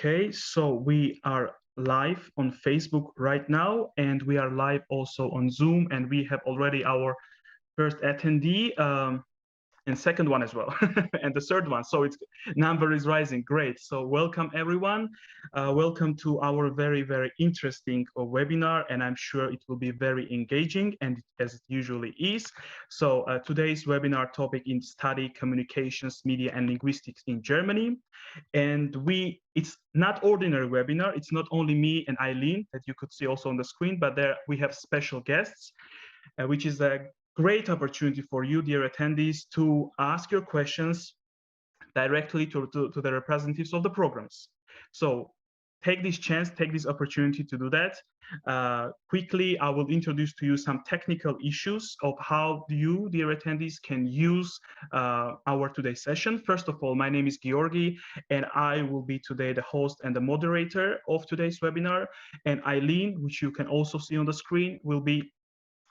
Okay, so we are live on Facebook right now, and we are live also on Zoom, and we have already our first attendee, and second one as well, and the third one. So its number is rising. Great. So welcome everyone. Welcome to our very, very interesting webinar, and I'm sure it will be very engaging, and as it usually is. So today's webinar topic is study communications, media, and linguistics in Germany. And it's not ordinary webinar. It's not only me and Eileen that you could see also on the screen, but there we have special guests, which is a great opportunity for you, dear attendees, to ask your questions directly to the representatives of the programs. So take this chance, take this opportunity to do that. Quickly, I will introduce to you some technical issues of how you, dear attendees, can use our today's session. First of all, my name is 𝘗𝘓𝘪𝘐, and I will be today the host and the moderator of today's webinar. And Eileen, which you can also see on the screen, will be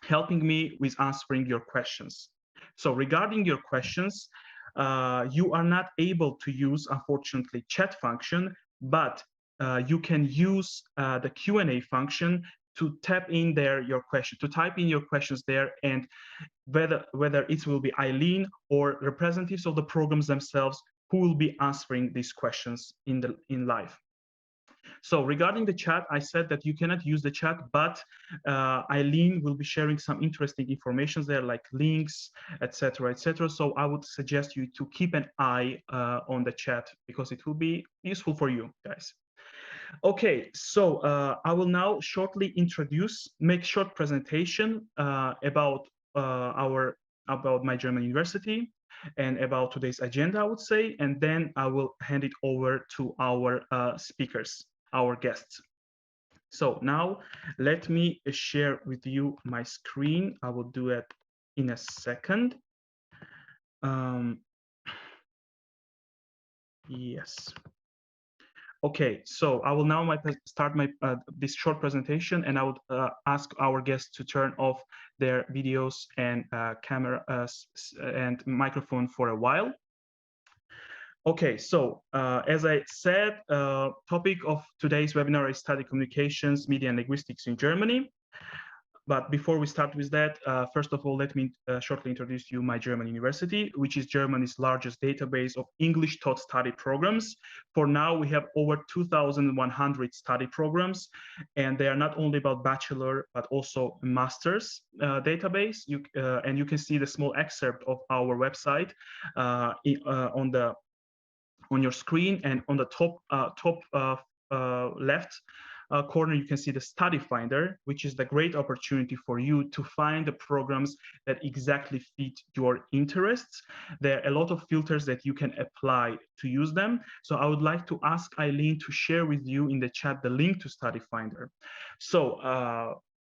helping me with answering your questions. So regarding your questions, you are not able to use, unfortunately, chat function, but you can use the Q&A function to tap in there your question, to type in your questions there, and whether it will be Eileen or representatives of the programs themselves who will be answering these questions in live. So regarding the chat, I said that you cannot use the chat, but Eileen will be sharing some interesting information there, like links, etc., etc. So I would suggest you to keep an eye on the chat because it will be useful for you guys. Okay, so I will now shortly make short presentation about MyGermanUniversity and about today's agenda, I would say, and then I will hand it over to our speakers, our guests. So now let me share with you my screen. I will do it in a second. Yes. Okay, so I will now start this short presentation, and I would ask our guests to turn off their videos and cameras and microphone for a while. Okay, so as I said, topic of today's webinar is study communications, media, and linguistics in Germany. But before we start with that, first of all, let me shortly introduce you MyGermanUniversity, which is Germany's largest database of English taught study programs. For now, we have over 2,100 study programs, and they are not only about Bachelor, but also Master's database. And you can see the small excerpt of our website on your screen, and on the top left corner, you can see the study finder, which is the great opportunity for you to find the programs that exactly fit your interests. There are a lot of filters that you can apply to use them. So I would like to ask Eileen to share with you in the chat the link to study finder. So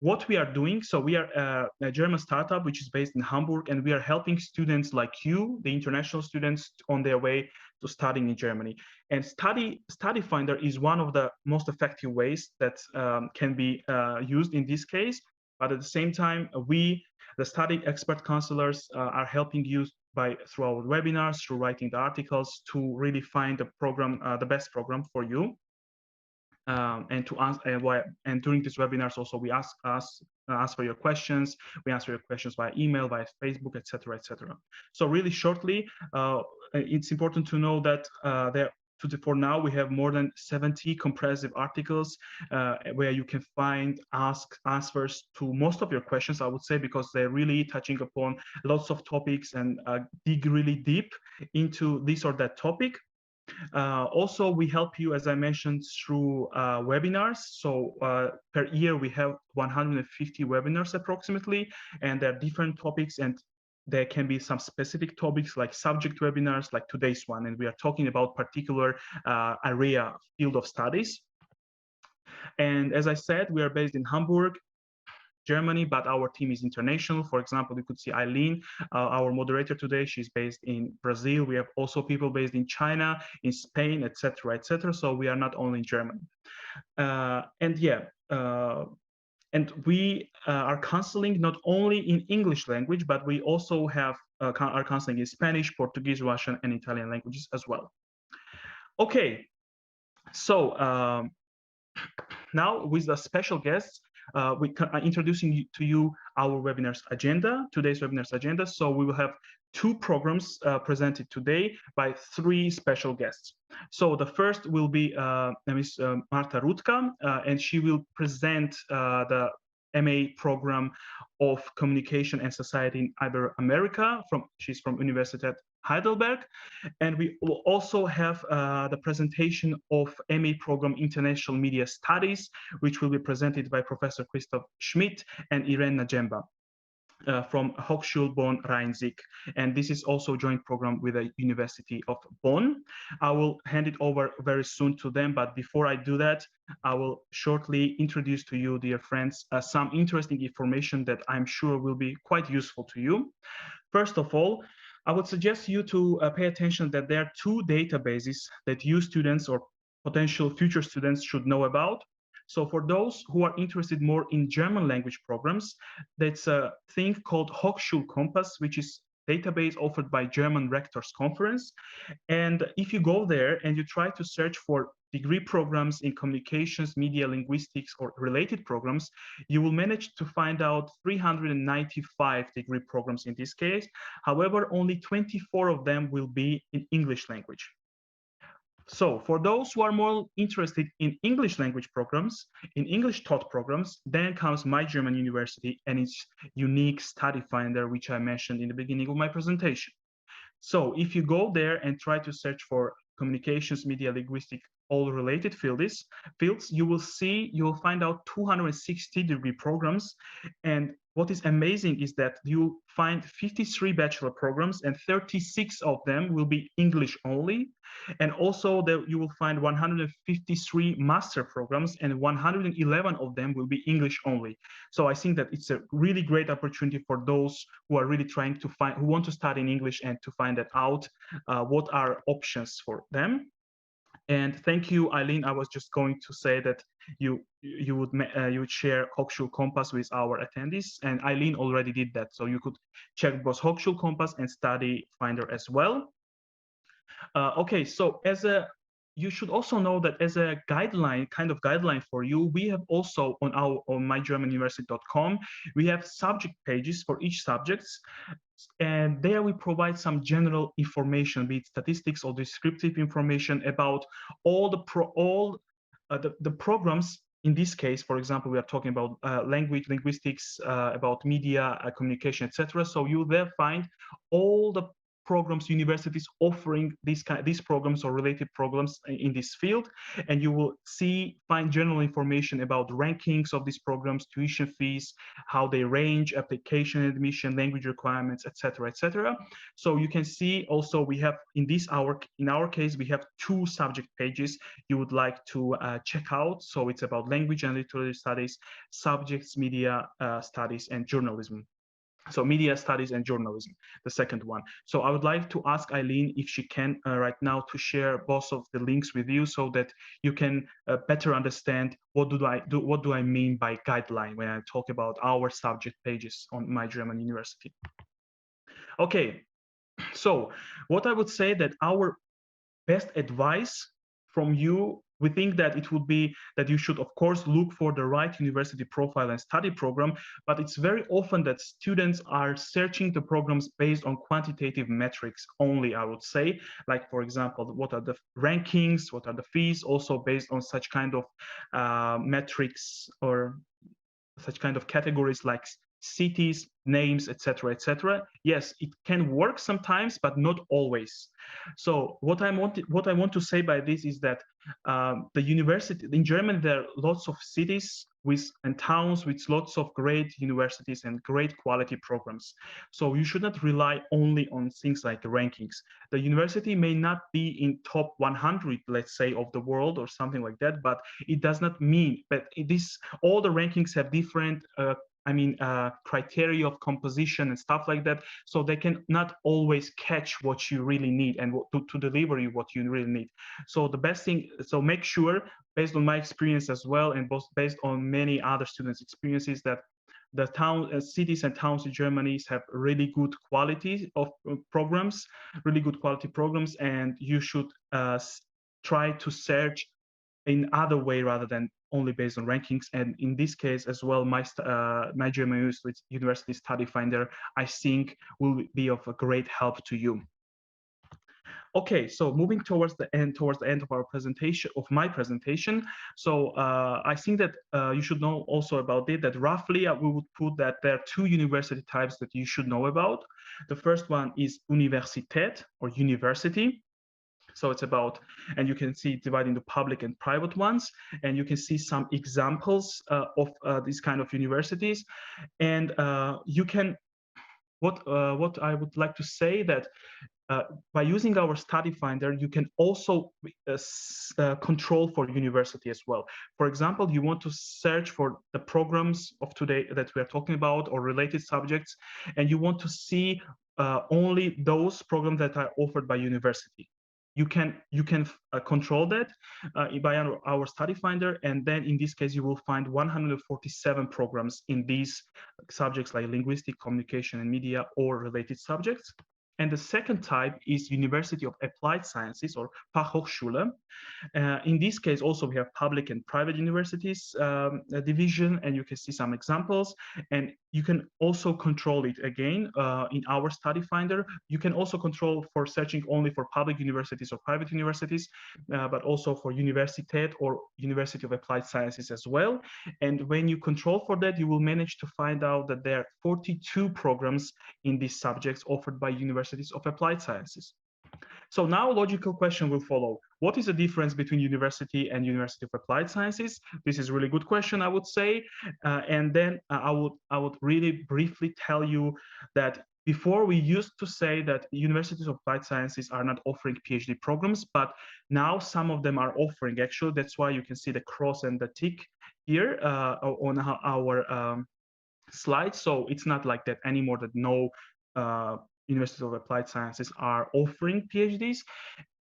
what we are doing, so we are a German startup which is based in Hamburg, and we are helping students like you, the international students, on their way to studying in Germany. And study finder is one of the most effective ways that can be used in this case. But at the same time, we, the study expert counselors, are helping you through our webinars, through writing the articles, to really find the program, the best program for you. And during these webinars also we ask for your questions. We answer your questions via email, via Facebook, etc., etc. So really shortly, it's important to know that for now we have more than 70 comprehensive articles where you can find answers to most of your questions, I would say, because they're really touching upon lots of topics and dig really deep into this or that topic. Also, we help you, as I mentioned, through webinars. So per year, we have 150 webinars approximately, and there are different topics, and there can be some specific topics like subject webinars, like today's one, and we are talking about particular area, field of studies. And as I said, we are based in Hamburg, Germany, but our team is international. For example, you could see Eileen, our moderator today. She's based in Brazil. We have also people based in China, in Spain, etc., etc. So we are not only in Germany. And we are counseling not only in English language, but we also have are counseling in Spanish, Portuguese, Russian, and Italian languages as well. Okay. So now with the special guests, we are introducing to you our webinar's agenda, today's webinar's agenda. So we will have two programs presented today by three special guests. So the first will be Ms. Marta Rudka, and she will present the MA program of Communication and Society in Ibero-America. She's from University at Heidelberg. And we will also have the presentation of MA program International Media Studies, which will be presented by Professor Christoph Schmidt and Irene Najjemba from Hochschule Bonn-Rhein-Sieg. And this is also a joint program with the University of Bonn. I will hand it over very soon to them, but before I do that, I will shortly introduce to you, dear friends, some interesting information that I'm sure will be quite useful to you. First of all, I would suggest you to pay attention that there are two databases that you students or potential future students should know about. So for those who are interested more in German language programs, that's a thing called Hochschulkompass, which is database offered by German Rectors Conference. And if you go there and you try to search for degree programs in communications, media, linguistics, or related programs, you will manage to find out 395 degree programs in this case. However, only 24 of them will be in English language. So for those who are more interested in English language programs, in English taught programs, then comes MyGermanUniversity and its unique study finder, which I mentioned in the beginning of my presentation. So if you go there and try to search for communications, media, linguistics, all related fields, you will find out 260 degree programs. And what is amazing is that you find 53 bachelor programs and 36 of them will be English only. And also you will find 153 master programs and 111 of them will be English only. So I think that it's a really great opportunity for those who are really trying to who want to study in English and to find that out, what are options for them. And thank you, Eileen. I was just going to say that you would share Hochschulkompass with our attendees, and Eileen already did that. So you could check both Hochschulkompass and Study Finder as well. Okay, so you should also know that as a kind of guideline for you, we have also on mygermanuniversity.com, we have subject pages for each subject. And there we provide some general information, be it statistics or descriptive information about all the programs. In this case, for example, we are talking about language, linguistics, about media, communication, etc. So you there find all the programs, universities offering these programs or related programs in this field, and you will find general information about rankings of these programs, tuition fees, how they range, application admission, language requirements, etc., etc. So you can see also we have in our case we have two subject pages you would like to check out. So it's about language and literary studies, subjects, media studies, and journalism. So media studies and journalism, the second one. So I would like to ask Eileen if she can right now to share both of the links with you so that you can better understand what do I mean by guideline when I talk about our subject pages on MyGermanUniversity. Okay, so what I would say that our best advice from you, we think that it would be that you should, of course, look for the right university profile and study program, but it's very often that students are searching the programs based on quantitative metrics only, I would say. Like, for example, what are the rankings, what are the fees, also based on such kind of metrics or such kind of categories like cities, names, etc., etc. Yes, it can work sometimes, but not always. So what I want to say by this is that the university in Germany, there are lots of cities and towns with lots of great universities and great quality programs. So you should not rely only on things like rankings. The university may not be in top 100, let's say, of the world or something like that, but it does not mean that all the rankings have different criteria of composition and stuff like that. So they can not always catch what you really need and to deliver you what you really need. So the best thing, so make sure, based on my experience as well, and based on many other students' experiences, that the cities and towns in Germany have really good quality of programs, and you should try to search in other way rather than only based on rankings. And in this case as well, my MyGermanUniversity Study Finder, I think, will be of a great help to you. Okay, so moving towards the end of our presentation, of my presentation. So I think that you should know also about it, that roughly we would put that there are two university types that you should know about. The first one is Universität, or university. So it's about, and you can see it divided into public and private ones, and you can see some examples of these kind of universities. And you can, what I would like to say that by using our study finder, you can also control for university as well. For example, you want to search for the programs of today that we are talking about or related subjects, and you want to see only those programs that are offered by university. You can control that by our study finder, and then in this case you will find 147 programs in these subjects like linguistic, communication and media, or related subjects. And the second type is University of Applied Sciences, or Fachhochschule. In this case, also we have public and private universities division, and you can see some examples. And you can also control it again in our study finder. You can also control for searching only for public universities or private universities, but also for Universität or University of Applied Sciences as well. And when you control for that, you will manage to find out that there are 42 programs in these subjects offered by universities of applied sciences. So now a logical question will follow. What is the difference between university and University of Applied Sciences? This is a really good question, I would say. And then I would really briefly tell you that before we used to say that universities of applied sciences are not offering PhD programs, but now some of them are offering, actually. That's why you can see the cross and the tick here on our slide. So it's not like that anymore, that no Universities of Applied Sciences are offering PhDs.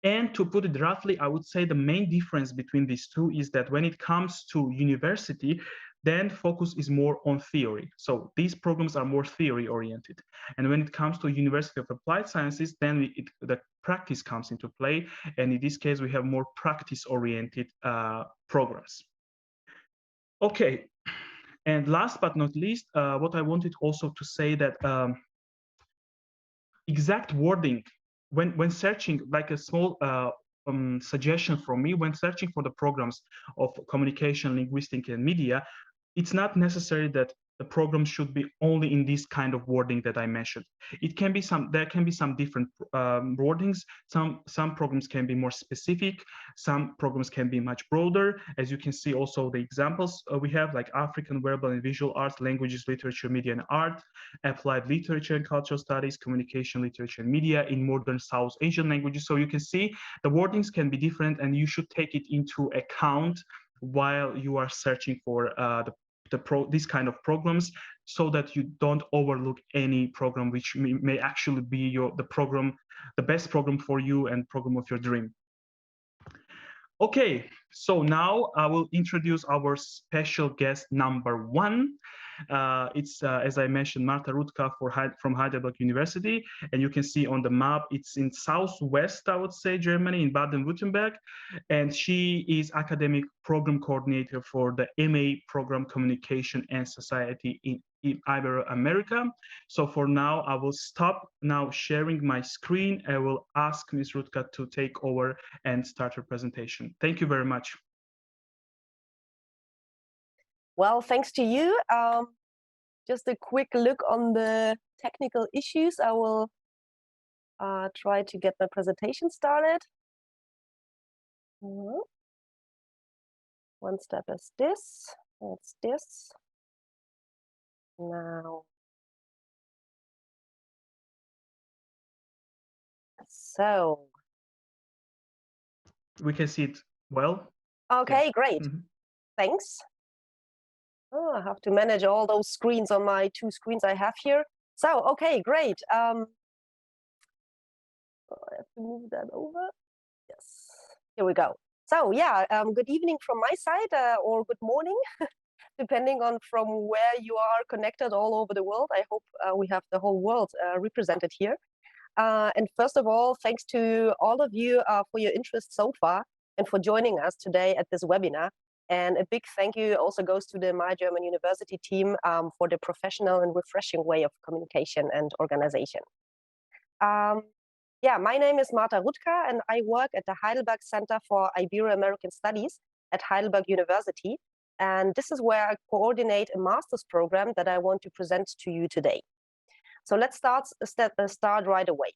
And to put it roughly, I would say the main difference between these two is that when it comes to university, then focus is more on theory. So these programs are more theory oriented. And when it comes to University of Applied Sciences, then the practice comes into play. And in this case, we have more practice oriented programs. Okay. And last but not least, what I wanted also to say that exact wording when searching, like a small suggestion from me, when searching for the programs of communication, linguistics, and media, it's not necessary that the program should be only in this kind of wording that I mentioned. It can be there can be some different wordings. Some programs can be more specific. Some programs can be much broader. As you can see also the examples we have, like African verbal and visual arts, languages, literature, media and art, applied literature and cultural studies, communication, literature and media in modern South Asian languages. So you can see the wordings can be different, and you should take it into account while you are searching for these kind of programs, so that you don't overlook any program which may actually be the best program for you and program of your dream. Okay, so now I will introduce our special guest number one. It's, as I mentioned, Marta Rudka from Heidelberg University. And you can see on the map, it's in southwest, I would say, Germany, in Baden-Württemberg. And she is academic program coordinator for the MA program Communication and Society in Ibero-America. So for now, I will stop now sharing my screen. I will ask Ms. Rudka to take over and start her presentation. Thank you very much. Well, thanks to you. Just a quick look on the technical issues. I will try to get my presentation started. One step is this. That's this. Now. So. We can see it well. Okay, yeah. Great. Mm-hmm. Thanks. Oh, I have to manage all those screens on my two screens I have here. So, okay, great. I have to move that over. Yes, here we go. So, yeah, good evening from my side, or good morning, depending on from where you are connected all over the world. I hope we have the whole world represented here. And first of all, thanks to all of you for your interest so far and for joining us today at this webinar. And a big thank you also goes to the MyGermanUniversity team for the professional and refreshing way of communication and organization. My name is Marta Rudka, and I work at the Heidelberg Center for Ibero-American Studies at Heidelberg University. And this is where I coordinate a master's program that I want to present to you today. So let's start right away.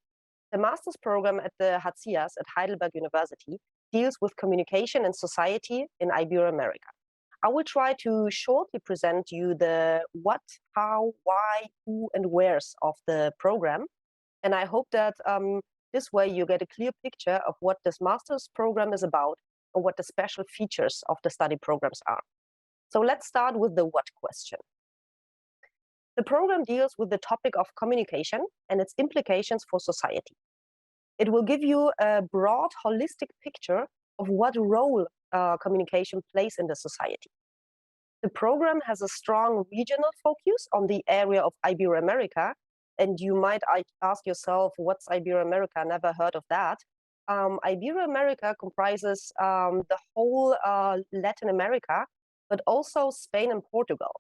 The master's program at the HCIAS at Heidelberg University deals with communication and society in Ibero-America. I will try to shortly present you the what, how, why, who, and wheres of the program. And I hope that this way you get a clear picture of what this master's program is about and what the special features of the study programs are. So let's start with the what question. The program deals with the topic of communication and its implications for society. It will give you a broad, holistic picture of what role communication plays in the society. The program has a strong regional focus on the area of Ibero-America, and you might ask yourself, what's Ibero-America? Never heard of that. Ibero-America comprises the whole Latin America, but also Spain and Portugal.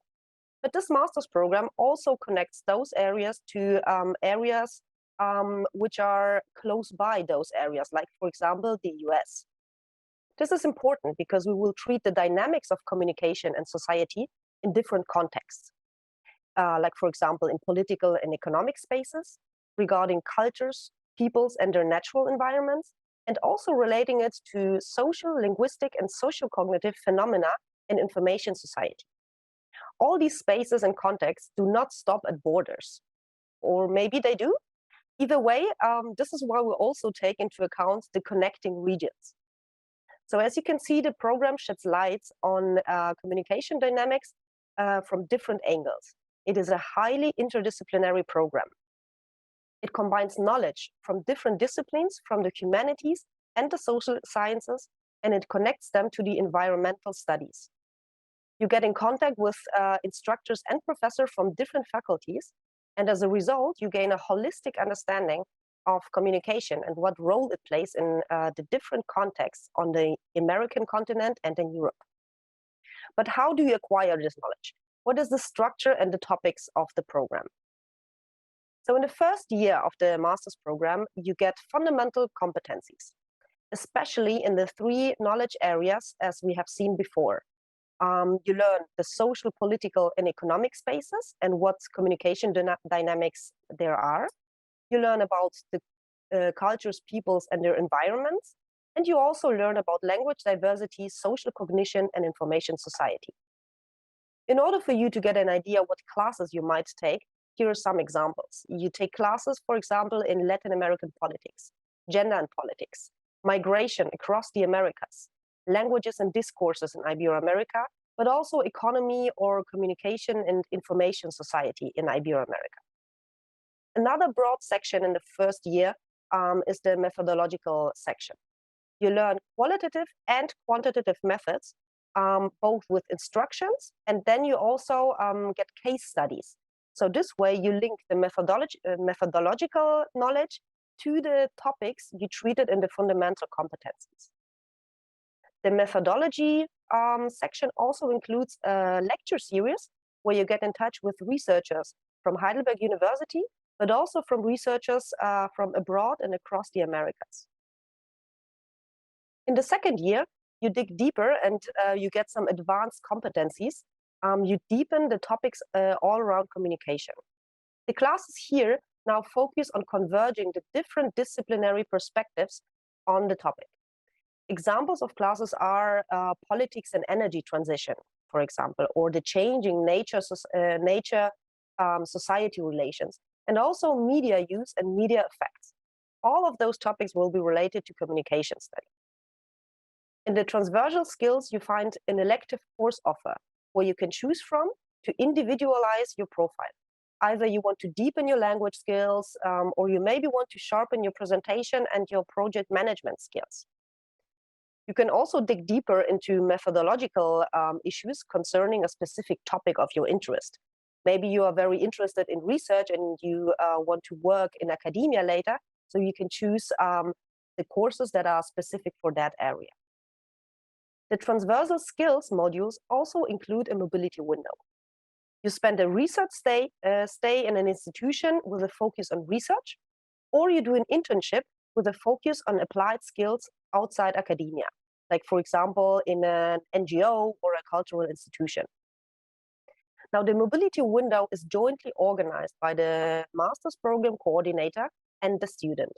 But this master's program also connects those areas to areas which are close by those areas, like, for example, the US. This is important because we will treat the dynamics of communication and society in different contexts, like, for example, in political and economic spaces, regarding cultures, peoples, and their natural environments, and also relating it to social, linguistic, and socio-cognitive phenomena in information society. All these spaces and contexts do not stop at borders, or maybe they do. Either way, this is why we also take into account the connecting regions. So as you can see, the program sheds light on communication dynamics from different angles. It is a highly interdisciplinary program. It combines knowledge from different disciplines, from the humanities and the social sciences, and it connects them to the environmental studies. You get in contact with instructors and professors from different faculties, and as a result, you gain a holistic understanding of communication and what role it plays in the different contexts on the American continent and in Europe. But how do you acquire this knowledge? What is the structure and the topics of the program? So in the first year of the master's program, you get fundamental competencies, especially in the 3 knowledge areas as we have seen before. You learn the social, political, and economic spaces and what communication dynamics there are. You learn about the cultures, peoples, and their environments. And you also learn about language diversity, social cognition, and information society. In order for you to get an idea what classes you might take, here are some examples. You take classes, for example, in Latin American politics, gender and politics, migration across the Americas, languages and discourses in Ibero-America, but also economy or communication and information society in Ibero-America. Another broad section in the first year is the methodological section. You learn qualitative and quantitative methods, both with instructions, and then you also get case studies. So this way you link the methodological knowledge to the topics you treated in the fundamental competencies. The methodology section also includes a lecture series where you get in touch with researchers from Heidelberg University, but also from researchers from abroad and across the Americas. In the second year, you dig deeper and you get some advanced competencies. You deepen the topics all around communication. The classes here now focus on converging the different disciplinary perspectives on the topic. Examples of classes are politics and energy transition, for example, or the changing nature-society relations, and also media use and media effects. All of those topics will be related to communication study. In the transversal skills, you find an elective course offer where you can choose from to individualize your profile. Either you want to deepen your language skills, or you maybe want to sharpen your presentation and your project management skills. You can also dig deeper into methodological issues concerning a specific topic of your interest. Maybe you are very interested in research and you want to work in academia later, so you can choose the courses that are specific for that area. The transversal skills modules also include a mobility window. You spend a research stay in an institution with a focus on research, or you do an internship with a focus on applied skills outside academia, like for example, in an NGO or a cultural institution. Now, the mobility window is jointly organized by the master's program coordinator and the student.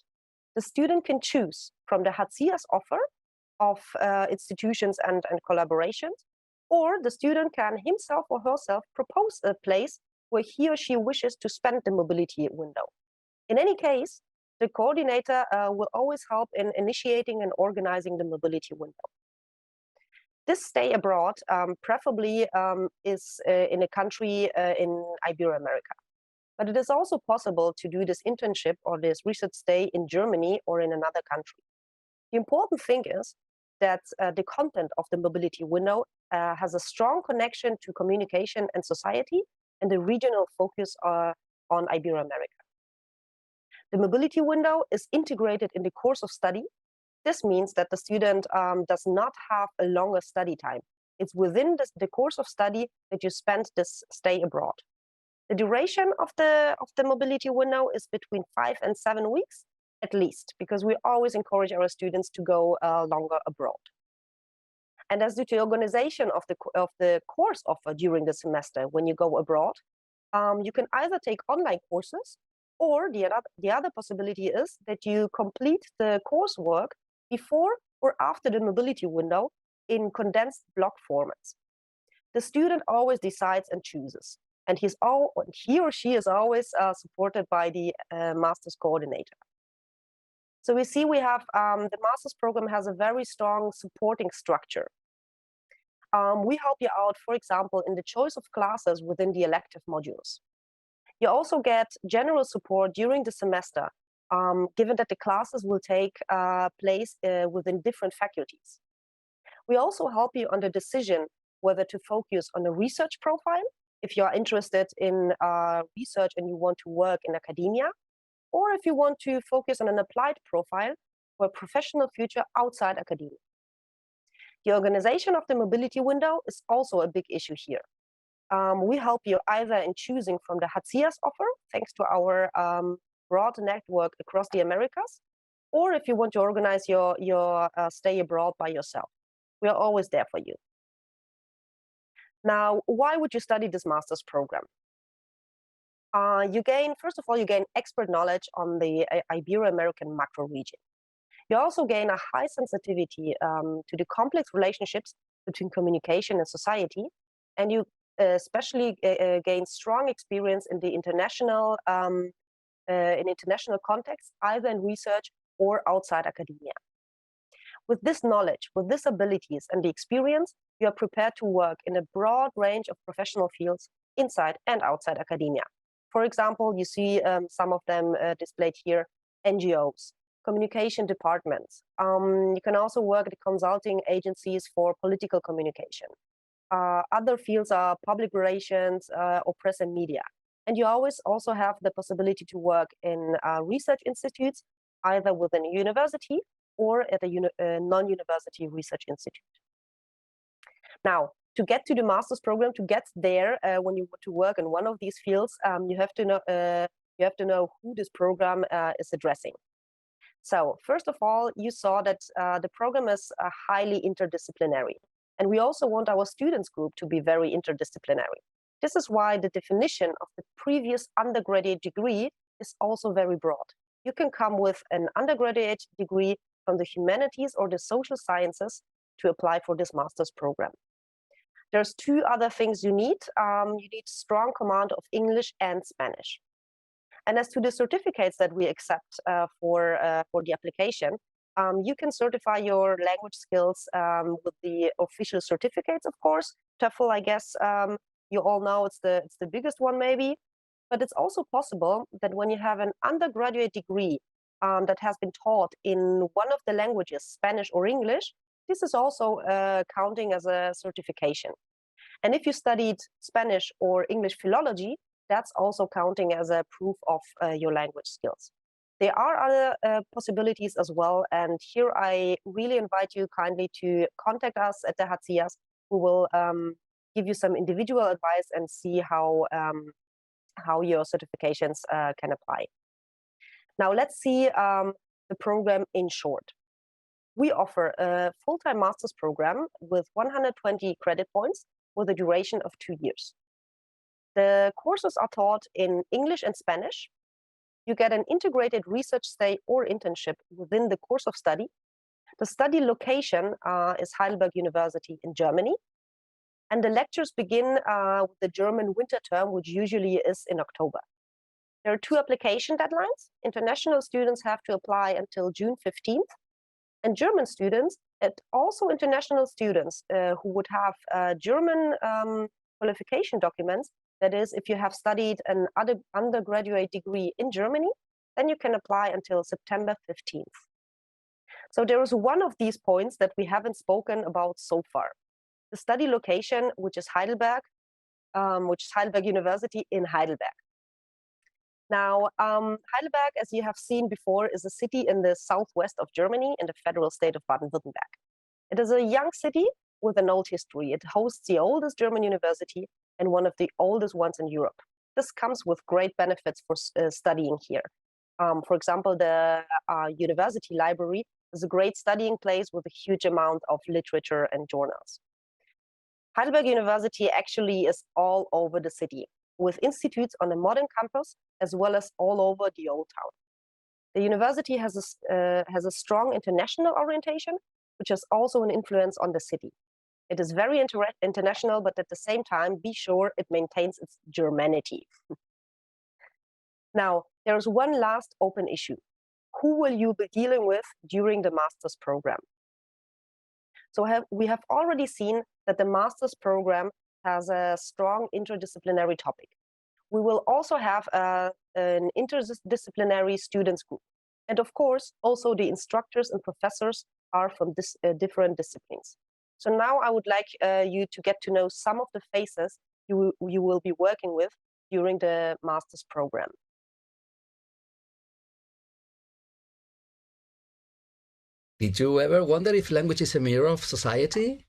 The student can choose from the HATSIA's offer of institutions and collaborations, or the student can himself or herself propose a place where he or she wishes to spend the mobility window. In any case, the coordinator will always help in initiating and organizing the mobility window. This stay abroad preferably is in a country in Ibero-America. But it is also possible to do this internship or this research stay in Germany or in another country. The important thing is that the content of the mobility window has a strong connection to communication and society and the regional focus on Ibero-America. The mobility window is integrated in the course of study. This means that the student does not have a longer study time. It's within the course of study that you spend this stay abroad. The duration of the mobility window is between 5 and 7 weeks, at least, because we always encourage our students to go longer abroad. And as to the organization of the course offered during the semester when you go abroad, you can either take online courses, or the other possibility is that you complete the coursework before or after the mobility window in condensed block formats. The student always decides and chooses, and he or she is always supported by the master's coordinator. So we see we have the master's program has a very strong supporting structure. We help you out, for example, in the choice of classes within the elective modules. You also get general support during the semester, given that the classes will take place within different faculties. We also help you on the decision whether to focus on a research profile, if you are interested in research and you want to work in academia, or if you want to focus on an applied profile for a professional future outside academia. The organization of the mobility window is also a big issue here. We help you either in choosing from the HATSIA's offer, thanks to our broad network across the Americas, or if you want to organize your stay abroad by yourself. We are always there for you. Now, why would you study this master's program? First of all, you gain expert knowledge on the Ibero-American macro region. You also gain a high sensitivity to the complex relationships between communication and society, and you especially gain strong experience in the international context, either in research or outside academia. With this knowledge, with these abilities and the experience, you are prepared to work in a broad range of professional fields inside and outside academia. For example, you see some of them displayed here: NGOs, communication departments. You can also work at consulting agencies for political communication. Other fields are public relations or press and media. And you always also have the possibility to work in research institutes, either within a university or at a non-university research institute. Now, to get to the master's program, to get there when you want to work in one of these fields, you have to know who this program is addressing. So first of all, you saw that the program is highly interdisciplinary. And we also want our students group to be very interdisciplinary. This is why the definition of the previous undergraduate degree is also very broad. You can come with an undergraduate degree from the humanities or the social sciences to apply for this master's program. There's two other things you need. You need strong command of English and Spanish. And as to the certificates that we accept for the application, you can certify your language skills with the official certificates, of course. TOEFL, I guess, you all know it's the biggest one maybe. But it's also possible that when you have an undergraduate degree that has been taught in one of the languages, Spanish or English, this is also counting as a certification. And if you studied Spanish or English philology, that's also counting as a proof of your language skills. There are other possibilities as well, and here I really invite you kindly to contact us at the HCS, who will give you some individual advice and see how your certifications can apply. Now let's see the program in short. We offer a full-time master's program with 120 credit points with a duration of 2 years. The courses are taught in English and Spanish. You get an integrated research stay or internship within the course of study. The study location is Heidelberg University in Germany. And the lectures begin with the German winter term, which usually is in October. There are 2 application deadlines. International students have to apply until June 15th. And German students, and also international students who would have German qualification documents, that is, if you have studied an undergraduate degree in Germany, then you can apply until September 15th. So there is one of these points that we haven't spoken about so far. The study location, which is Heidelberg University in Heidelberg. Now, Heidelberg, as you have seen before, is a city in the southwest of Germany in the federal state of Baden-Württemberg. It is a young city with an old history. It hosts the oldest German university and one of the oldest ones in Europe. This comes with great benefits for studying here. For example, the university library is a great studying place with a huge amount of literature and journals. Heidelberg University actually is all over the city, with institutes on a modern campus as well as all over the old town. The university has a strong international orientation, which has also an influence on the city. It is very international, but at the same time, be sure it maintains its Germanity. Now, there is one last open issue. Who will you be dealing with during the master's program? So we have already seen that the master's program has a strong interdisciplinary topic. We will also have an interdisciplinary students group. And of course, also the instructors and professors are from different disciplines. So now I would like you to get to know some of the faces you will be working with during the master's program. Did you ever wonder if language is a mirror of society?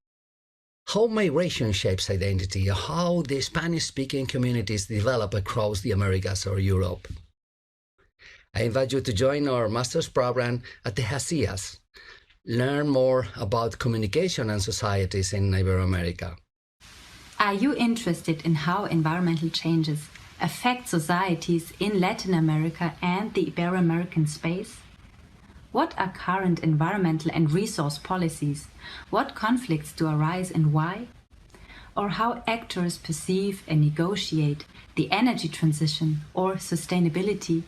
How migration shapes identity, how the Spanish-speaking communities develop across the Americas or Europe? I invite you to join our master's program at the HCS. Learn more about communication and societies in Ibero-America. Are you interested in how environmental changes affect societies in Latin America and the Ibero-American space? What are current environmental and resource policies? What conflicts do arise and why? Or how actors perceive and negotiate the energy transition or sustainability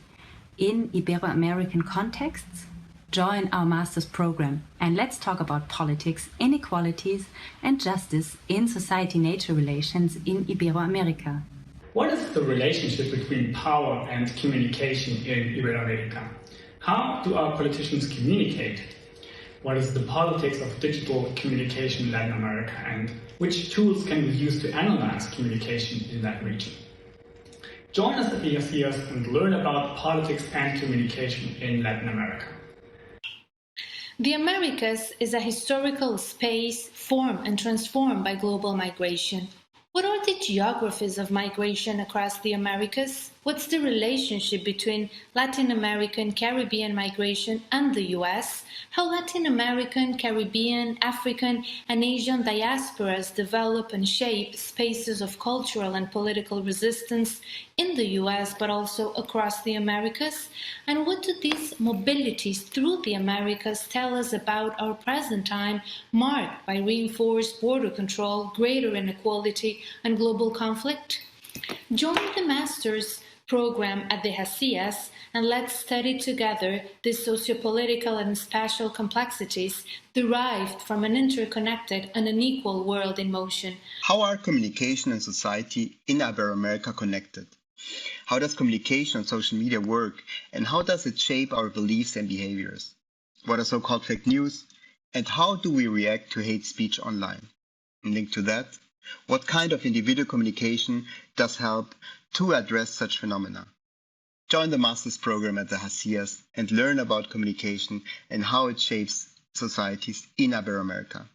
in Ibero-American contexts? Join our master's program and let's talk about politics, inequalities and justice in society-nature relations in Ibero-America. What is the relationship between power and communication in Ibero-America? How do our politicians communicate? What is the politics of digital communication in Latin America, and which tools can we use to analyze communication in that region? Join us at the HCS and learn about politics and communication in Latin America. The Americas is a historical space formed and transformed by global migration. What are the geographies of migration across the Americas? What's the relationship between Latin American, Caribbean migration and the US? How Latin American, Caribbean, African and Asian diasporas develop and shape spaces of cultural and political resistance in the US but also across the Americas? And what do these mobilities through the Americas tell us about our present time, marked by reinforced border control, greater inequality and global conflict? Join the master's program at the HCS and let's study together the sociopolitical and spatial complexities derived from an interconnected and unequal world in motion. How are communication and society in Ibero-America connected? How does communication on social media work, and how does it shape our beliefs and behaviors? What are so-called fake news, and how do we react to hate speech online? And linked to that, what kind of individual communication does help to address such phenomena? Join the master's program at the HACIAS and learn about communication and how it shapes societies in Ibero-America.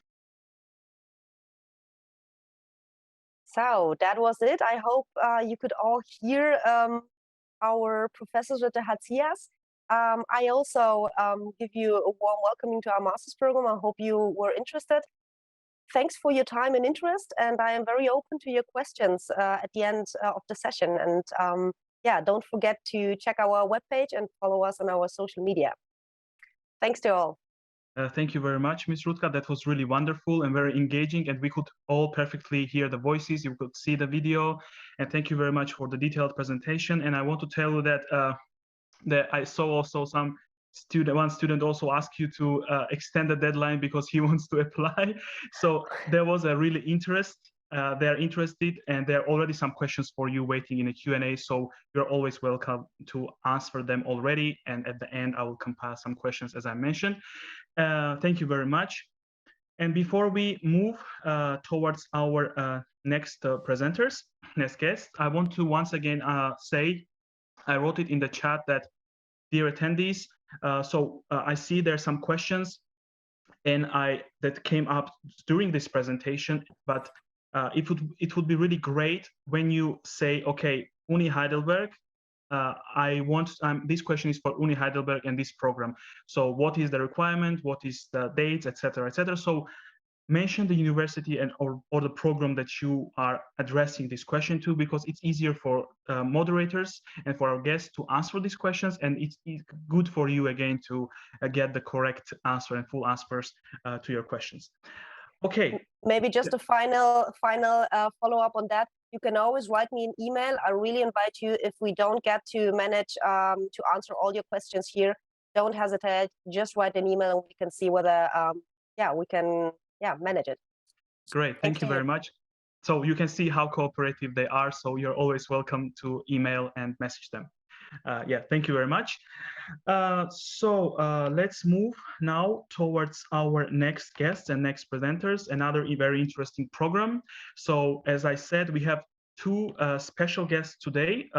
So that was it. I hope you could all hear our professors at the HACIAS. I also give you a warm welcoming to our master's program. I hope you were interested. Thanks for your time and interest, and I am very open to your questions at the end of the session. And yeah, don't forget to check our webpage and follow us on our social media. Thanks to all. Thank you very much, Ms. Rudka. That was really wonderful and very engaging, and we could all perfectly hear the voices. You could see the video, and thank you very much for the detailed presentation. And I want to tell you that I saw also one student also asked you to extend the deadline because he wants to apply. So there was a really interest. They're interested, and there are already some questions for you waiting in a Q&A. So you're always welcome to answer them already. And at the end, I will compile some questions, as I mentioned. Thank you very much. And before we move towards our next presenters, next guest, I want to once again say, I wrote it in the chat that, dear attendees, I see there are some questions and that came up during this presentation, but it would be really great when you say, okay, Uni Heidelberg, this question is for Uni Heidelberg and this program. So what is the requirement? What is the dates, etc., etc. So mention the university and or the program that you are addressing this question to, because it's easier for moderators and for our guests to answer these questions, and it's good for you again to get the correct answer and full answers to your questions. Okay. Maybe just a final follow-up on that. You can always write me an email. I really invite you, if we don't get to manage to answer all your questions here, don't hesitate. Just write an email and we can see whether we can manage it. Great, thank you very much. So you can see how cooperative they are. So you're always welcome to email and message them. Thank you very much. Let's move now towards our next guests and next presenters, another very interesting program. So as I said, we have two special guests today.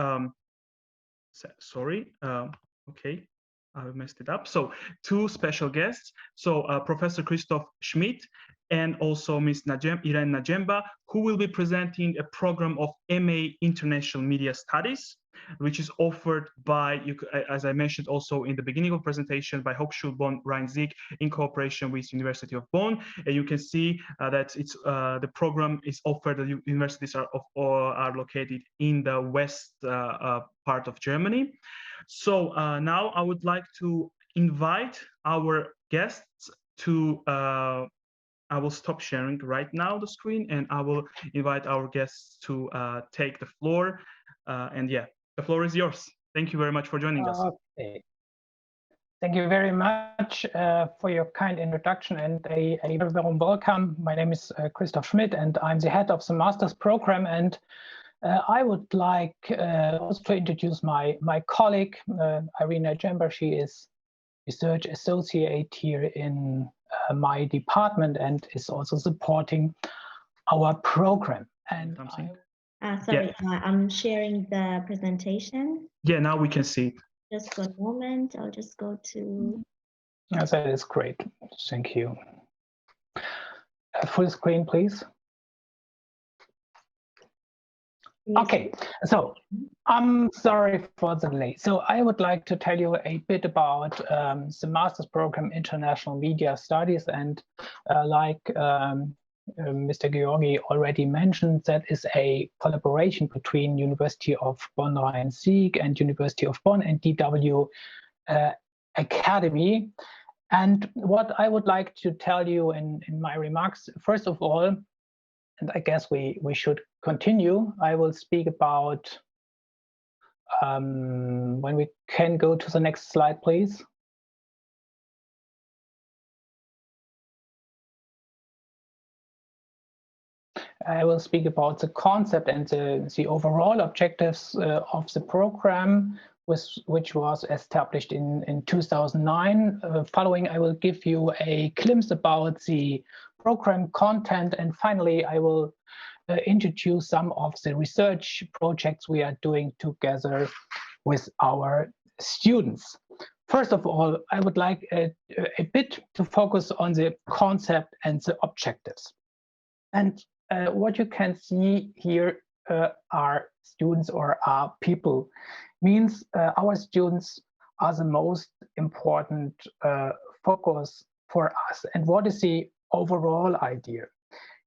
Okay, I messed it up. So two special guests. So Professor Christoph Schmidt and also Ms. Irene Najjemba, who will be presenting a program of MA International Media Studies, which is offered by, as I mentioned also in the beginning of presentation, by Hochschule Bonn-Rhein-Sieg in cooperation with University of Bonn. And you can see that it's the program is offered. The universities are located in the west part of Germany. So now I would like to invite our guests to. I will stop sharing right now the screen, and I will invite our guests to take the floor. The floor is yours. Thank you very much for joining us. Okay. Thank you very much for your kind introduction and a very warm welcome. My name is Christoph Schmidt, and I'm the head of the master's program. And I would like also to introduce my colleague, Irene Najjemba. She is research associate here in my department and is also supporting our program. And I'm sharing the presentation. Yeah, now we can see it. Just for a moment, I'll just go to. Yes, that is great. Thank you. Full screen, please. Okay, so I'm sorry for the delay. So I would like to tell you a bit about the master's program International Media Studies, and like Mr. 𝘗𝘢𝘵 already mentioned, that is a collaboration between University of Bonn-Rhein-Sieg and University of Bonn and DW Academy. And what I would like to tell you in my remarks, first of all, and I guess we should continue, I will speak about, when we can go to the next slide, please. I will speak about the concept and the overall objectives of the program, which was established in 2009. Following, I will give you a glimpse about the program content, and finally, I will introduce some of the research projects we are doing together with our students. First of all, I would like a bit to focus on the concept and the objectives. And what you can see here are students or are people, means our students are the most important focus for us. And what is the overall idea?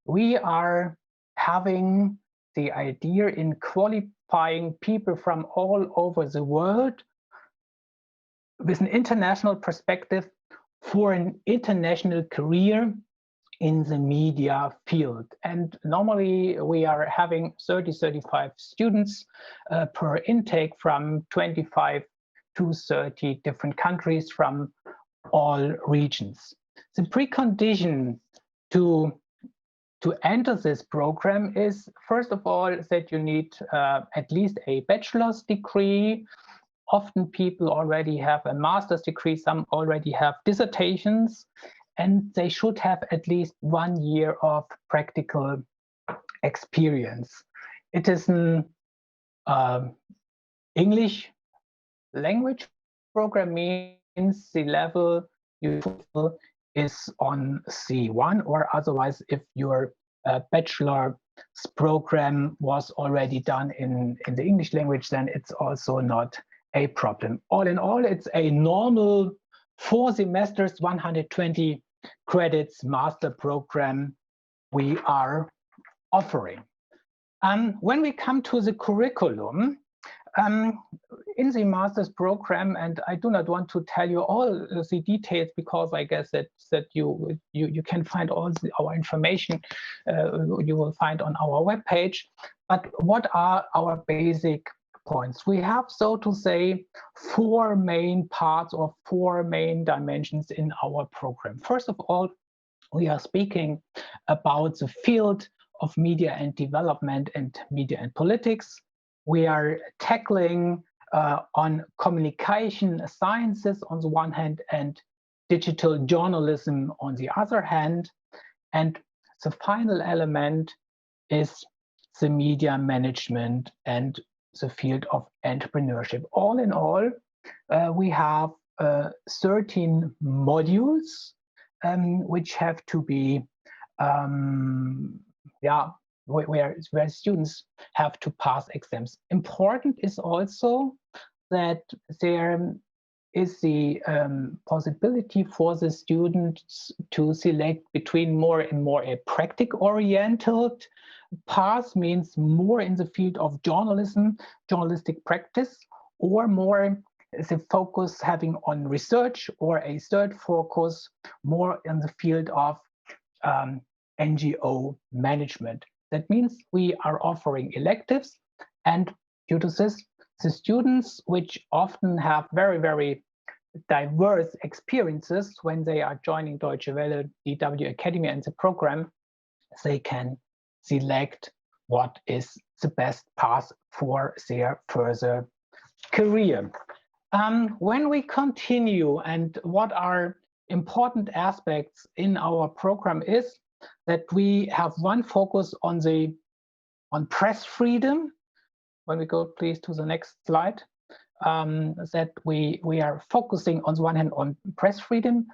We are having the idea in qualifying people from all over the world with an international perspective for an international career in the media field. And normally we are having 30-35 students per intake from 25 to 30 different countries from all regions. The precondition to enter this program is, first of all, that you need at least a bachelor's degree. Often people already have a master's degree, some already have dissertations, and they should have at least 1 year of practical experience. It is an English language program, means the level you fulfill is on C1, or otherwise if your bachelor's program was already done in the English language, then it's also not a problem. All in all, it's a normal 4 semesters, 120 credits master program we are offering. When we come to the curriculum, in the master's program, and I do not want to tell you all the details because I guess that you can find all our information you will find on our webpage. But what are our basic points? We have, so to say, 4 main parts or 4 main dimensions in our program. First of all, we are speaking about the field of media and development and media and politics. We are tackling on communication sciences on the one hand and digital journalism on the other hand. And the final element is the media management and the field of entrepreneurship. All in all, we have 13 modules which have to be where students have to pass exams. Important is also that there is the possibility for the students to select between more and more a practice-oriented path, means more in the field of journalism, journalistic practice, or more the focus having on research, or a third focus more in the field of NGO management. That means we are offering electives, and due to this, the students, which often have very, very diverse experiences when they are joining Deutsche Welle, DW Academy and the program, they can select what is the best path for their further career. When we continue, and what are important aspects in our program is that we have one focus on press freedom. When we go please to the next slide, that we are focusing on the one hand on press freedom,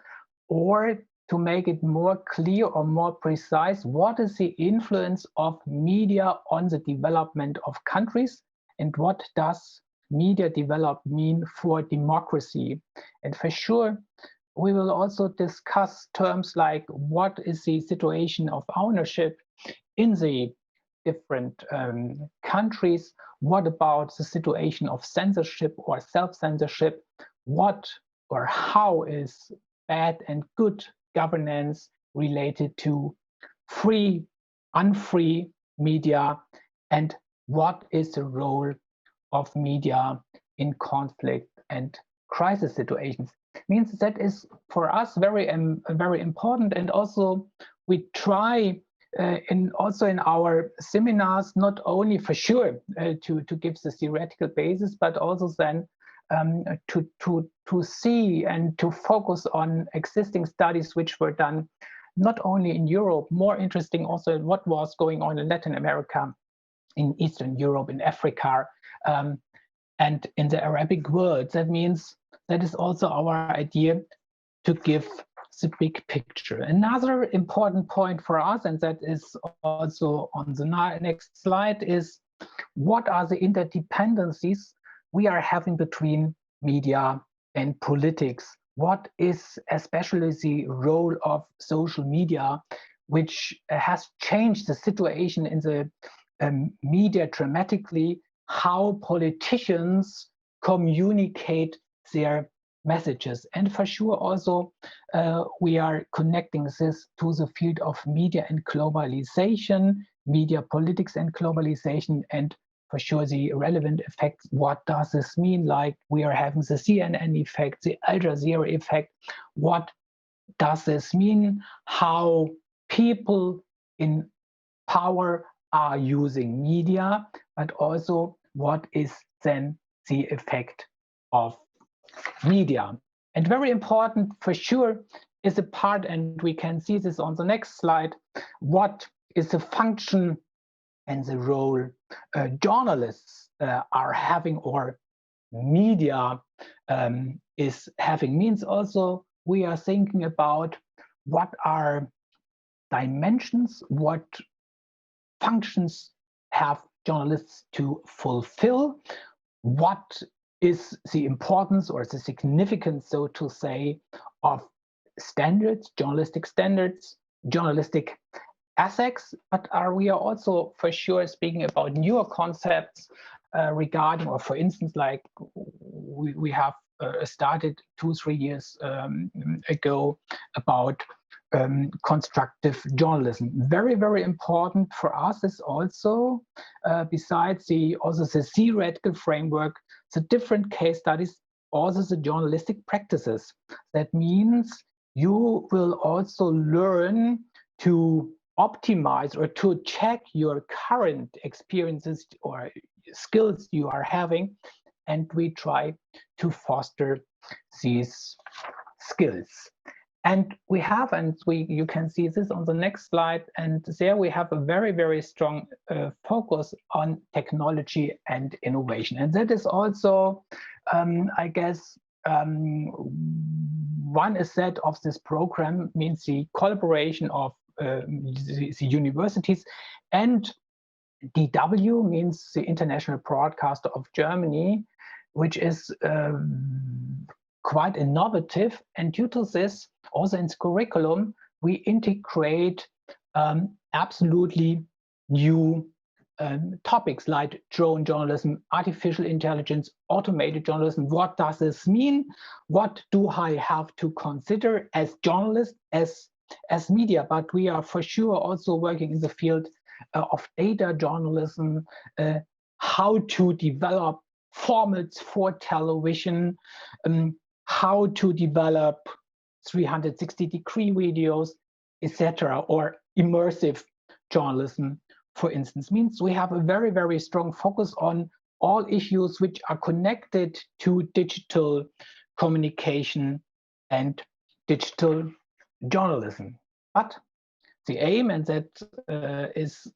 or to make it more clear or more precise, what is the influence of media on the development of countries, and what does media develop mean for democracy? And for sure, we will also discuss terms like what is the situation of ownership in the different countries, what about the situation of censorship or self-censorship, what or how is bad and good governance related to free, unfree media, and what is the role of media in conflict and crisis situations. Means that is for us very important, and also we try in our seminars not only for sure to give the theoretical basis, but also then to see and to focus on existing studies which were done not only in Europe, more interesting also what was going on in Latin America, in Eastern Europe, in Africa, And in the Arabic world, that means that is also our idea to give the big picture. Another important point for us, and that is also on the next slide, is what are the interdependencies we are having between media and politics? What is especially the role of social media, which has changed the situation in the media dramatically, how politicians communicate their messages. And for sure also we are connecting this to the field of media and globalization, media politics and globalization, and for sure the relevant effects. What does this mean? Like we are having the CNN effect, the Al Jazeera effect. What does this mean? How people in power are using media, but also what is then the effect of media. And very important for sure is a part, and we can see this on the next slide, what is the function and the role journalists are having, or media is having. Means also we are thinking about what are dimensions, what functions have journalists to fulfill, what is the importance or the significance, so to say, of standards, journalistic ethics, but we are also for sure speaking about newer concepts regarding, or for instance, like we have started 2-3 years ago about constructive journalism. Very, very important for us is also, besides the 𝘗𝘓𝘕 framework, the different case studies, also the journalistic practices. That means you will also learn to optimize or to check your current experiences or skills you are having, and we try to foster these skills. And we have, and you can see this on the next slide, and there we have a very, very strong focus on technology and innovation. And that is also, I guess, one asset of this program, means the collaboration of the universities, and DW means the International Broadcaster of Germany, which is quite innovative. And due to this, also in the curriculum, we integrate absolutely new topics like drone journalism, artificial intelligence, automated journalism. What does this mean? What do I have to consider as journalist, as media? But we are for sure also working in the field of data journalism, how to develop formats for television, how to develop 360-degree videos, etc., or immersive journalism, for instance. Means we have a very, very strong focus on all issues which are connected to digital communication and digital journalism. But the aim, and that is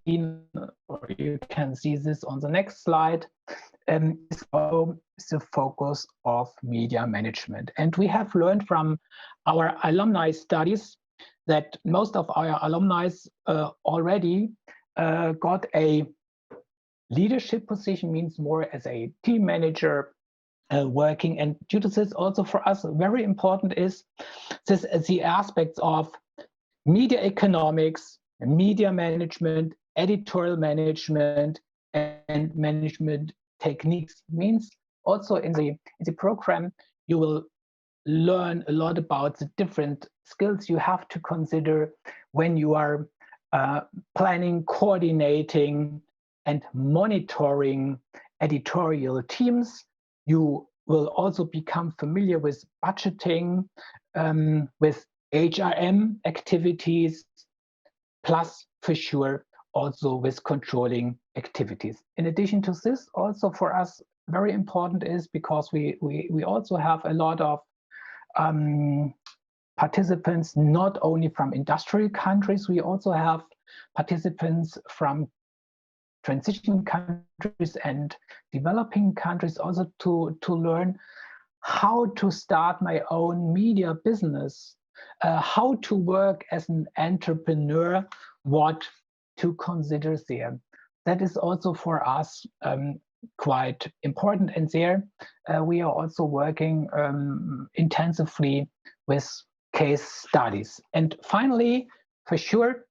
seen, or you can see this on the next slide, is also the focus of media management. And we have learned from our alumni studies that most of our alumni already got a leadership position, means more as a team manager working. And due to this, also for us, very important is this, the aspects of media economics, media management, editorial management, and management techniques. Means also in the program, you will learn a lot about the different skills you have to consider when you are planning, coordinating, and monitoring editorial teams. You will also become familiar with budgeting, with HRM activities, plus for sure also with controlling activities. In addition to this, also for us very important is, because we also have a lot of participants not only from industrial countries, we also have participants from transition countries and developing countries, also to learn how to start my own media business, how to work as an entrepreneur, what to consider there. That is also for us quite important, and there we are also working intensively with case studies. And finally, for sure,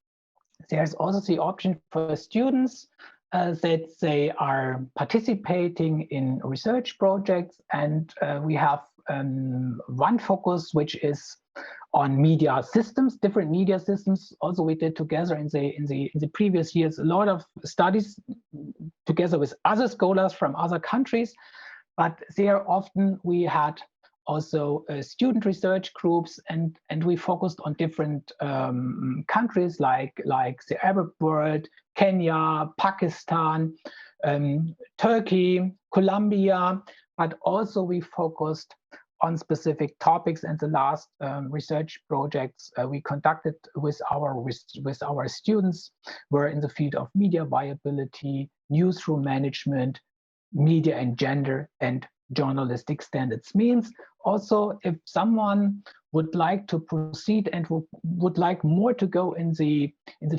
there's also the option for students that they are participating in research projects, and we have one focus which is on media systems, different media systems. Also, we did together in the previous years a lot of studies together with other scholars from other countries, but there often we had also student research groups, and we focused on different countries like the Arab world, Kenya, Pakistan, Turkey, Colombia, but also we focused on specific topics. And the last research projects we conducted with our students were in the field of media viability, newsroom management, media and gender, and journalistic standards. Means also, if someone would like to proceed and would like more to go in the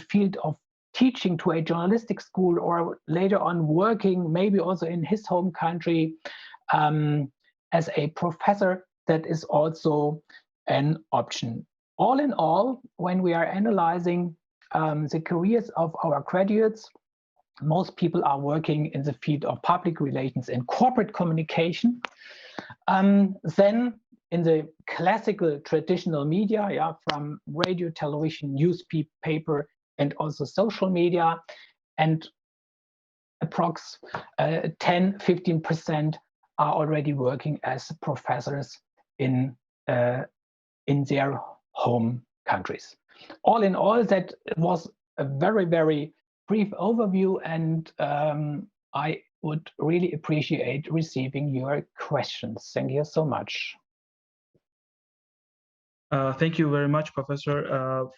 field of teaching to a journalistic school, or later on working maybe also in his home country as a professor, that is also an option. All in all, when we are analyzing the careers of our graduates, most people are working in the field of public relations and corporate communication. Then in the classical traditional media, from radio, television, newspaper, and also social media, and approx 10–15% are already working as professors in their home countries. All in all, that was a very, very brief overview, and I would really appreciate receiving your questions. Thank you so much. Thank you very much, Professor,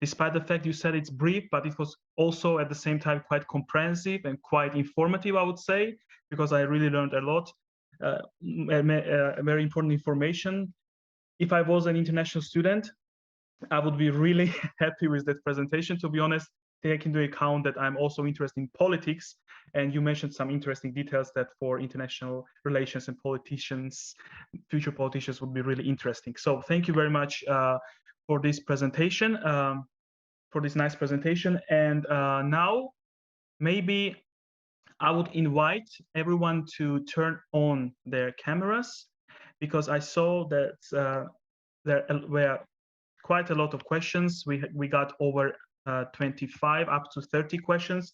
despite the fact you said it's brief, but it was also at the same time quite comprehensive and quite informative, I would say, because I really learned a lot, very important information. If I was an international student, I would be really happy with that presentation, to be honest, take into account that I'm also interested in politics, and you mentioned some interesting details that for international relations and politicians, future politicians, would be really interesting. So thank you very much for this presentation, for this nice presentation. And now maybe I would invite everyone to turn on their cameras, because I saw that there were quite a lot of questions. We got over 25 up to 30 questions,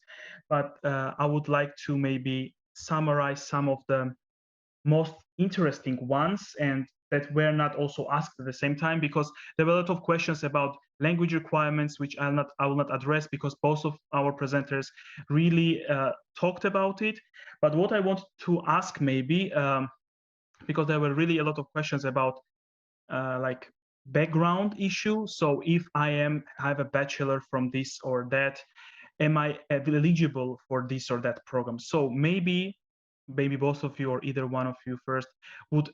but I would like to maybe summarize some of the most interesting ones and that were not also asked at the same time, because there were a lot of questions about language requirements, which I will not address because both of our presenters really talked about it. But what I want to ask maybe, because there were really a lot of questions about like background issue. So if I have a bachelor from this or that, am I eligible for this or that program? So maybe both of you or either one of you first would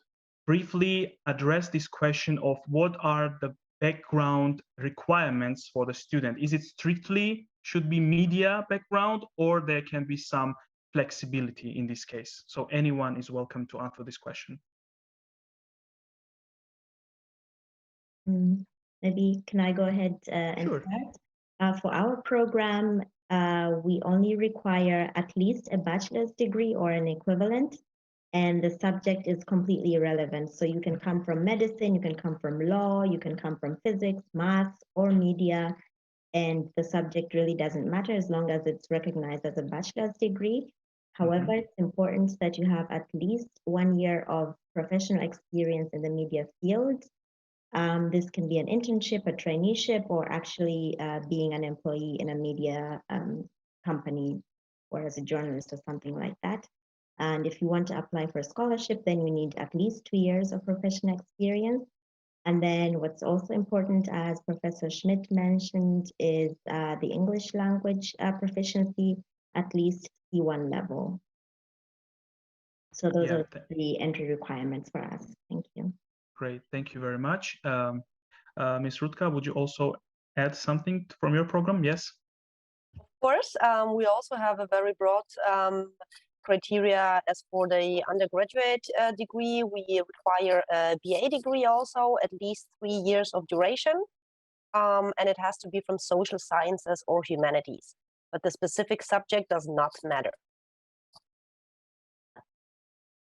briefly address this question of what are the background requirements for the student. Is it strictly should be media background, or there can be some flexibility in this case? So anyone is welcome to answer this question. Maybe can I go ahead and Sure. start? For our program, we only require at least a bachelor's degree or an equivalent, and the subject is completely irrelevant. So you can come from medicine, you can come from law, you can come from physics, maths, or media, and the subject really doesn't matter as long as it's recognized as a bachelor's degree. However, it's important that you have at least 1 year of professional experience in the media field. This can be an internship, a traineeship, or actually being an employee in a media company or as a journalist or something like that. And if you want to apply for a scholarship, then you need at least 2 years of professional experience. And then what's also important, as Professor Schmidt mentioned, is the English language proficiency. at least C1 level. So those Yeah, are the entry requirements for us. Thank you. great. Thank you very much. Ms. Rudka, would you also add something from your program? Yes. Of course, we also have a very broad criteria as for the undergraduate degree. We require a BA degree also, at least 3 years of duration, and it has to be from social sciences or humanities. But the specific subject does not matter.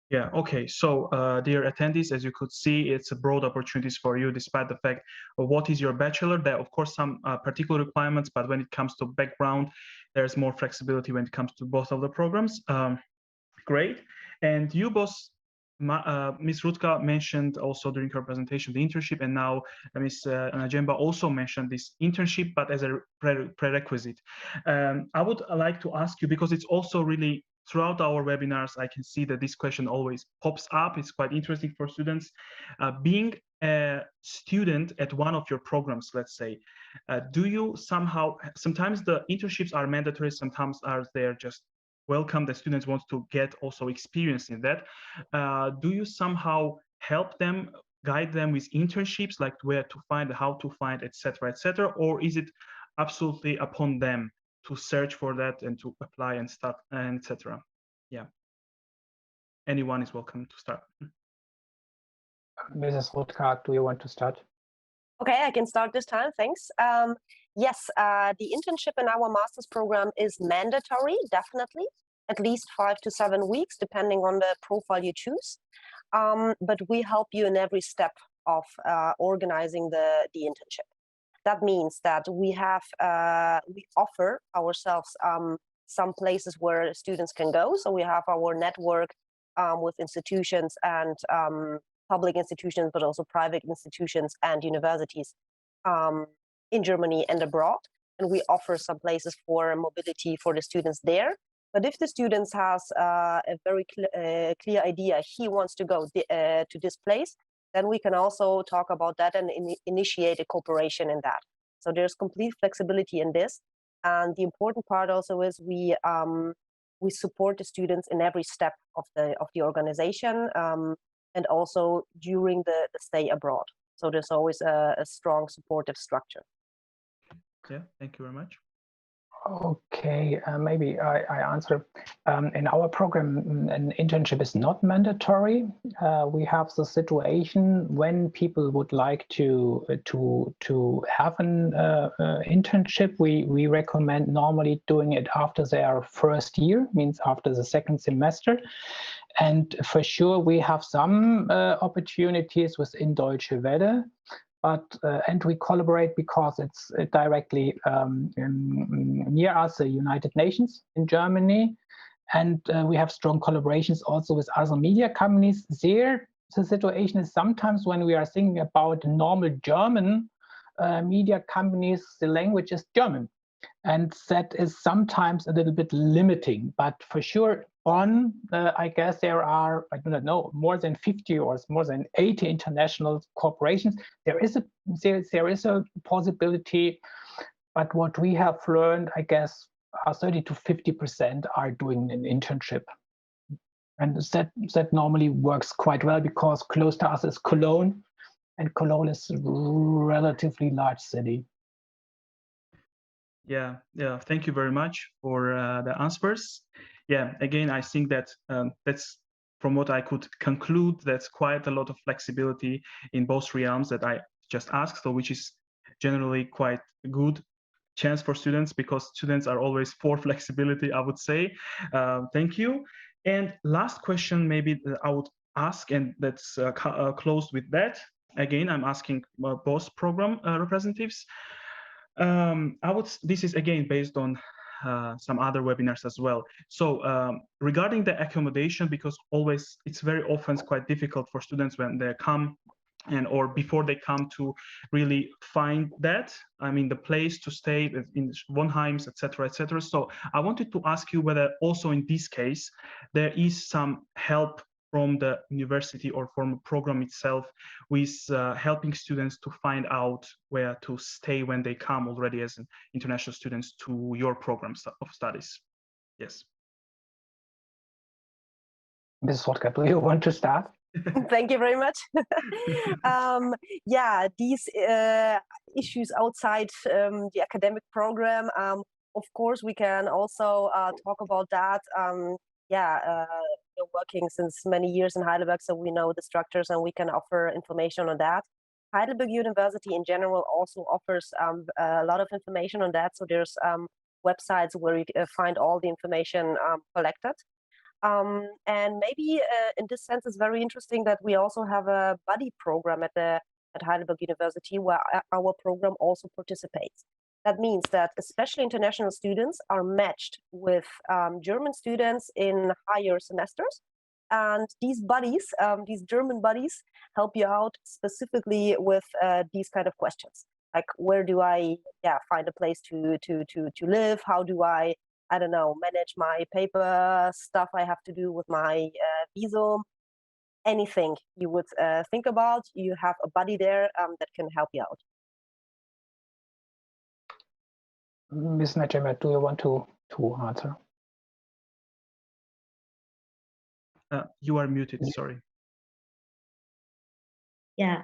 Yeah, okay. So, dear attendees, as you could see, it's a broad opportunities for you, despite the fact of what is your bachelor. There are, of course, some particular requirements, but when it comes to background, there's more flexibility when it comes to both of the programs. Great. And you both, Ms. Rudka mentioned also during her presentation the internship, and now Ms. Najjemba also mentioned this internship, but as a prerequisite. I would like to ask you, because it's also really throughout our webinars, I can see that this question always pops up. It's quite interesting for students. Being a student at one of your programs, let's say, do you sometimes the internships are mandatory, sometimes they're just welcome. The students want to get also experience in that. Do you somehow help them, guide them with internships, like where to find, how to find, etc., etc., or is it absolutely upon them to search for that and to apply and start, and etc.? Yeah. Anyone is welcome to start. Mrs. Rudka, do you want to start? Okay, I can start this time, thanks. Yes, the internship in our master's program is mandatory, definitely, at least 5 to 7 weeks, depending on the profile you choose. But we help you in every step of organizing the internship. That means that we offer ourselves some places where students can go. So we have our network with institutions and public institutions, but also private institutions and universities in Germany and abroad. And we offer some places for mobility for the students there. But if the students has a very clear idea, he wants to go to this place, then we can also talk about that and initiate a cooperation in that. So there's complete flexibility in this. And the important part also is we support the students in every step of the organization and also during the stay abroad. So there's always a strong supportive structure. Yeah, thank you very much. Okay, maybe I answer. In our program, an internship is not mandatory. We have the situation when people would like to have an internship. We recommend normally doing it after their first year, means after the second semester. And for sure, we have some opportunities within 𝘗𝘓𝘵𝘓𝘕. But and we collaborate because it's directly near us, the United Nations in Germany, and we have strong collaborations also with other media companies. There, the situation is sometimes when we are thinking about normal German media companies, the language is German, and that is sometimes a little bit limiting. But for sure, Bonn, I guess there are, I don't know, more than 50 or more than 80 international corporations. There is a possibility, but what we have learned, I guess, 30 to 50% are doing an internship. And that normally works quite well because close to us is Cologne, and Cologne is a relatively large city. Yeah, thank you very much for the answers. Yeah, again, I think that that's, from what I could conclude, that's quite a lot of flexibility in both realms that I just asked, so which is generally quite a good chance for students, because students are always for flexibility, I would say. Thank you. And last question maybe I would ask, and that's closed with that. Again, I'm asking both program representatives. This is again based on some other webinars as well. So regarding the accommodation, because always it's very often quite difficult for students when they come or before they come to really find that, I mean, the place to stay in Wohnheims, etc., etc. So I wanted to ask you whether also in this case there is some help from the university or from the program itself with helping students to find out where to stay when they come already as international students to your programs of studies. Yes. Mrs. Rudka, do you want to start? Thank you very much. Yeah, these issues outside the academic program, of course, we can also talk about that. We're working since many years in Heidelberg, so we know the structures and we can offer information on that. Heidelberg University in general also offers a lot of information on that. So there's websites where you find all the information collected. And maybe in this sense, it's very interesting that we also have a buddy program at Heidelberg University where our program also participates. That means that especially international students are matched with German students in higher semesters. And these buddies, these German buddies, help you out specifically with these kind of questions. Like, where do I find a place to live? How do I don't know, manage my paper stuff I have to do with my visum? Anything you would think about, you have a buddy there that can help you out. Ms. Najjemba, do you want to answer? You are muted, sorry. Yeah,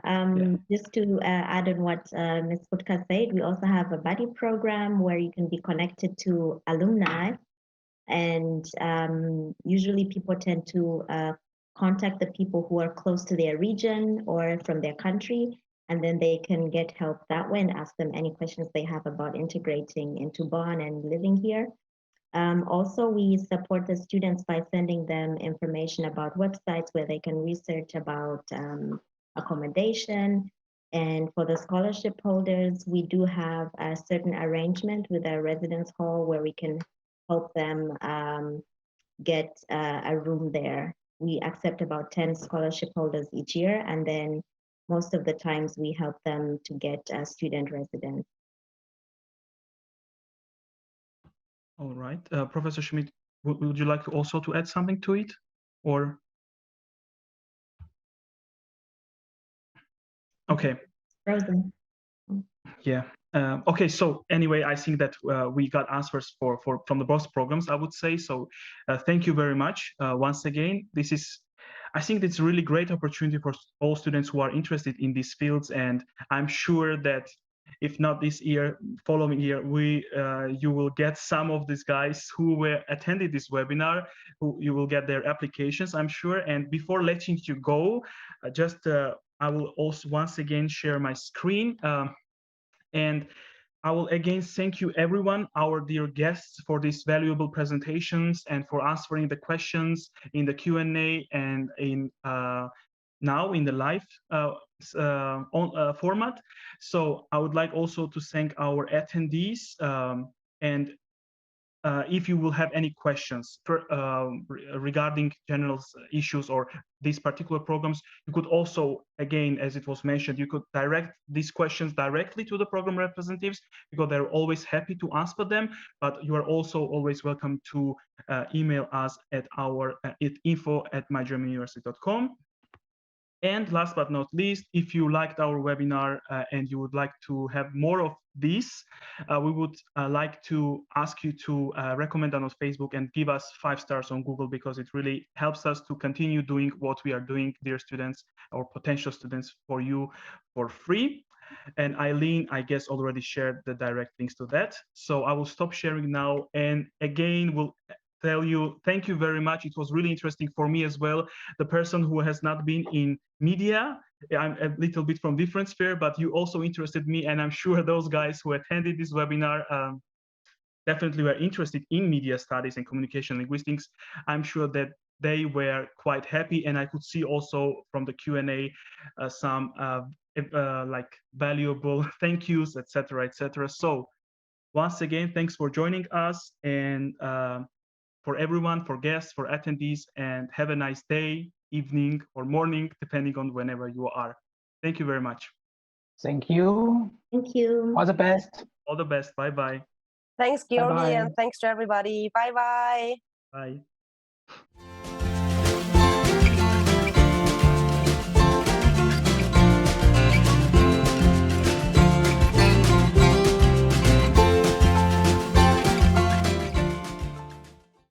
just to add on what Ms. Rudka said, we also have a buddy program where you can be connected to alumni. And usually people tend to contact the people who are close to their region or from their country, and then they can get help that way and ask them any questions they have about integrating into Bonn and living here. Also, we support the students by sending them information about websites where they can research about accommodation. And for the scholarship holders, we do have a certain arrangement with a residence hall where we can help them get a room there. We accept about 10 scholarship holders each year, and then most of the times we help them to get a student residence. All right, Professor Schmidt, would you like to also to add something to it, or? Okay. Frozen. Yeah. Okay. So anyway, I think that we got answers from the both programs, I would say. So thank you very much once again. I think it's a really great opportunity for all students who are interested in these fields, and I'm sure that if not this year, following year, you will get some of these guys who attended this webinar, who you will get their applications, I'm sure. And before letting you go, I will also once again share my screen. And I will again thank you everyone, our dear guests, for these valuable presentations and for answering the questions in the Q&A and in now in the live format. So I would like also to thank our attendees, and if you will have any questions regarding general issues or these particular programs, you could also, again, as it was mentioned, you could direct these questions directly to the program representatives, because they're always happy to answer them. But you are also always welcome to email us at info@mygermanuniversity.com. And last but not least, if you liked our webinar and you would like to have more of this, we would like to ask you to recommend us on Facebook and give us 5 stars on Google, because it really helps us to continue doing what we are doing, dear students or potential students, for you for free. And Eileen, I guess, already shared the direct links to that. So I will stop sharing now. And again, we'll tell you, thank you very much. It was really interesting for me as well. The person who has not been in media, I'm a little bit from different sphere, but you also interested me. And I'm sure those guys who attended this webinar definitely were interested in media studies and communication linguistics. I'm sure that they were quite happy. And I could see also from the Q&A some like valuable thank yous, etc., etc. So once again, thanks for joining us. And for everyone, for guests, for attendees, and have a nice day, evening, or morning, depending on whenever you are. Thank you very much. Thank you. Thank you. All the best. All the best. Bye-bye. Thanks, Georgi, Bye-bye. and thanks to everybody. Bye-bye. Bye.